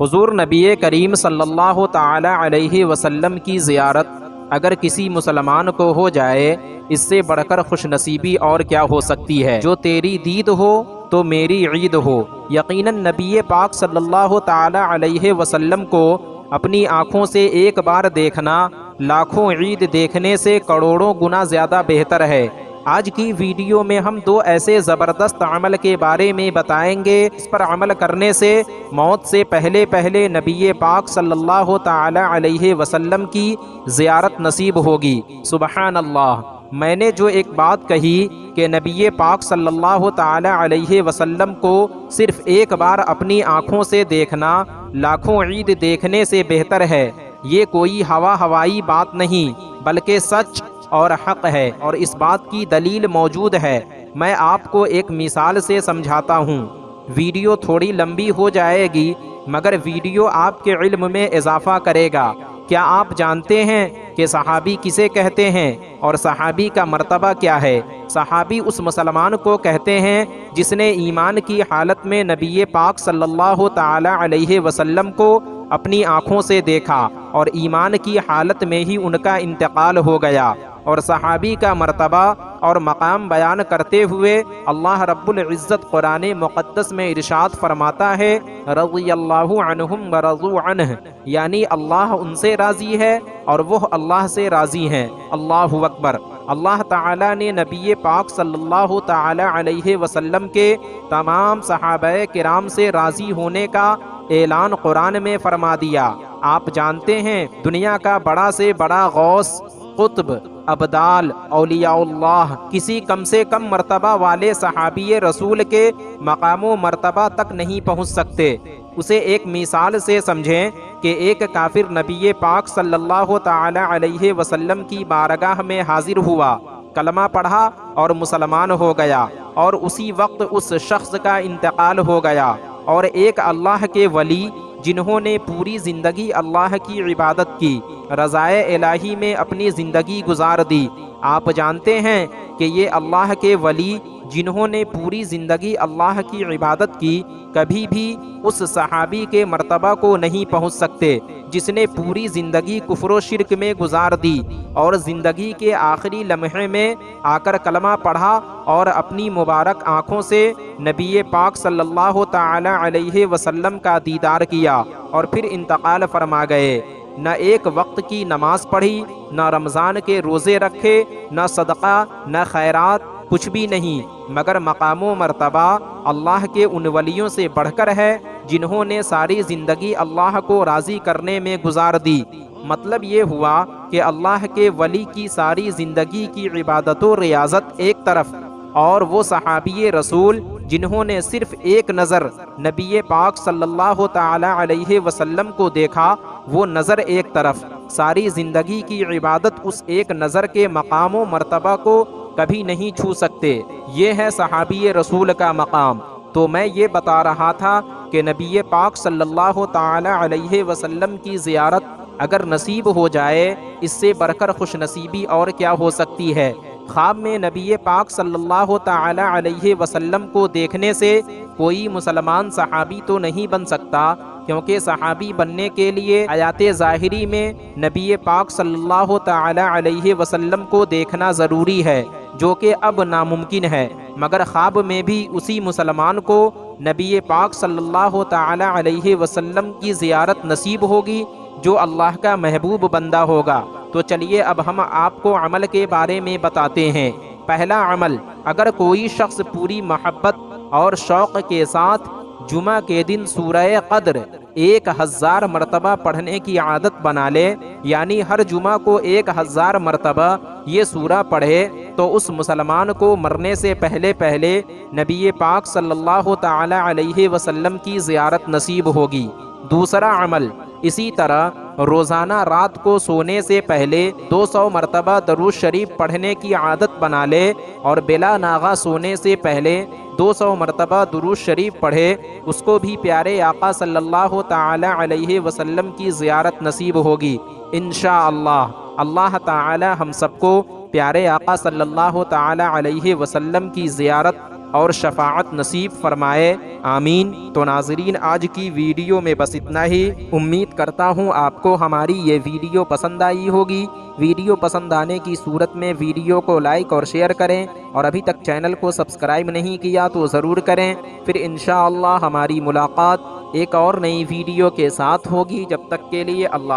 حضور نبی کریم صلی اللہ تعالی علیہ وسلم کی زیارت اگر کسی مسلمان کو ہو جائے، اس سے بڑھ کر خوش نصیبی اور کیا ہو سکتی ہے۔ جو تیری دید ہو تو میری عید ہو۔ یقیناً نبی پاک صلی اللہ تعالی علیہ وسلم کو اپنی آنکھوں سے ایک بار دیکھنا لاکھوں عید دیکھنے سے کروڑوں گنا زیادہ بہتر ہے۔ آج کی ویڈیو میں ہم دو ایسے زبردست عمل کے بارے میں بتائیں گے، اس پر عمل کرنے سے موت سے پہلے پہلے نبی پاک صلی اللہ تعالی علیہ وسلم کی زیارت نصیب ہوگی۔ سبحان اللہ! میں نے جو ایک بات کہی کہ نبی پاک صلی اللہ تعالی علیہ وسلم کو صرف ایک بار اپنی آنکھوں سے دیکھنا لاکھوں عید دیکھنے سے بہتر ہے، یہ کوئی ہوائی بات نہیں بلکہ سچ اور حق ہے، اور اس بات کی دلیل موجود ہے۔ میں آپ کو ایک مثال سے سمجھاتا ہوں۔ ویڈیو تھوڑی لمبی ہو جائے گی مگر ویڈیو آپ کے علم میں اضافہ کرے گا۔ کیا آپ جانتے ہیں کہ صحابی کسے کہتے ہیں اور صحابی کا مرتبہ کیا ہے؟ صحابی اس مسلمان کو کہتے ہیں جس نے ایمان کی حالت میں نبی پاک صلی اللہ تعالی علیہ وسلم کو اپنی آنکھوں سے دیکھا اور ایمان کی حالت میں ہی ان کا انتقال ہو گیا۔ اور صحابی کا مرتبہ اور مقام بیان کرتے ہوئے اللہ رب العزت قرآن مقدس میں ارشاد فرماتا ہے، رضی اللہ عنہم ورضوا عنہ، یعنی اللہ ان سے راضی ہے اور وہ اللہ سے راضی ہیں۔ اللہ اکبر! اللہ تعالیٰ نے نبی پاک صلی اللہ تعالی علیہ وسلم کے تمام صحابہ کرام سے راضی ہونے کا اعلان قرآن میں فرما دیا۔ آپ جانتے ہیں دنیا کا بڑا سے بڑا غوث، قطب، ابدال، اولیاء اللہ کسی کم سے کم مرتبہ والے صحابی رسول کے مقام و مرتبہ تک نہیں پہنچ سکتے۔ اسے ایک مثال سے سمجھیں کہ ایک کافر نبی پاک صلی اللہ تعالی علیہ وسلم کی بارگاہ میں حاضر ہوا، کلمہ پڑھا اور مسلمان ہو گیا، اور اسی وقت اس شخص کا انتقال ہو گیا۔ اور ایک اللہ کے ولی جنہوں نے پوری زندگی اللہ کی عبادت کی، رضائے الہی میں اپنی زندگی گزار دی۔ آپ جانتے ہیں کہ یہ اللہ کے ولی جنہوں نے پوری زندگی اللہ کی عبادت کی کبھی بھی اس صحابی کے مرتبہ کو نہیں پہنچ سکتے جس نے پوری زندگی کفر و شرک میں گزار دی اور زندگی کے آخری لمحے میں آ کر کلمہ پڑھا اور اپنی مبارک آنکھوں سے نبی پاک صلی اللہ تعالی علیہ وسلم کا دیدار کیا اور پھر انتقال فرما گئے۔ نہ ایک وقت کی نماز پڑھی، نہ رمضان کے روزے رکھے، نہ صدقہ، نہ خیرات، کچھ بھی نہیں، مگر مقام و مرتبہ اللہ کے ان ولیوں سے بڑھ کر ہے جنہوں نے ساری زندگی اللہ کو راضی کرنے میں گزار دی۔ مطلب یہ ہوا کہ اللہ کے ولی کی ساری زندگی کی عبادت و ریاضت ایک طرف، اور وہ صحابی رسول جنہوں نے صرف ایک نظر نبی پاک صلی اللہ تعالی علیہ وسلم کو دیکھا، وہ نظر ایک طرف، ساری زندگی کی عبادت اس ایک نظر کے مقام و مرتبہ کو کبھی نہیں چھو سکتے۔ یہ ہے صحابی رسول کا مقام۔ تو میں یہ بتا رہا تھا کہ نبی پاک صلی اللہ تعالی علیہ وسلم کی زیارت اگر نصیب ہو جائے، اس سے بڑھ کر خوش نصیبی اور کیا ہو سکتی ہے۔ خواب میں نبی پاک صلی اللہ تعالی علیہ وسلم کو دیکھنے سے کوئی مسلمان صحابی تو نہیں بن سکتا، کیونکہ صحابی بننے کے لیے حیات ظاہری میں نبی پاک صلی اللہ تعالی علیہ وسلم کو دیکھنا ضروری ہے، جو کہ اب ناممکن ہے۔ مگر خواب میں بھی اسی مسلمان کو نبی پاک صلی اللہ تعالی علیہ وسلم کی زیارت نصیب ہوگی جو اللہ کا محبوب بندہ ہوگا۔ تو چلیے اب ہم آپ کو عمل کے بارے میں بتاتے ہیں۔ پہلا عمل، اگر کوئی شخص پوری محبت اور شوق کے ساتھ جمعہ کے دن سورہ قدر 1000 مرتبہ پڑھنے کی عادت بنا لے، یعنی ہر جمعہ کو 1000 مرتبہ یہ سورہ پڑھے، تو اس مسلمان کو مرنے سے پہلے پہلے نبی پاک صلی اللہ تعالی علیہ وسلم کی زیارت نصیب ہوگی۔ دوسرا عمل، اسی طرح روزانہ رات کو سونے سے پہلے 200 مرتبہ درود شریف پڑھنے کی عادت بنا لے اور بلا ناغہ سونے سے پہلے 200 مرتبہ درود شریف پڑھے، اس کو بھی پیارے آقا صلی اللہ تعالی علیہ وسلم کی زیارت نصیب ہوگی انشاءاللہ۔ اللہ تعالی ہم سب کو پیارے آقا صلی اللہ تعالی علیہ وسلم کی زیارت اور شفاعت نصیب فرمائے۔ آمین۔ تو ناظرین آج کی ویڈیو میں بس اتنا ہی۔ امید کرتا ہوں آپ کو ہماری یہ ویڈیو پسند آئی ہوگی۔ ویڈیو پسند آنے کی صورت میں ویڈیو کو لائک اور شیئر کریں، اور ابھی تک چینل کو سبسکرائب نہیں کیا تو ضرور کریں۔ پھر انشاءاللہ ہماری ملاقات ایک اور نئی ویڈیو کے ساتھ ہوگی۔ جب تک کے لیے اللہ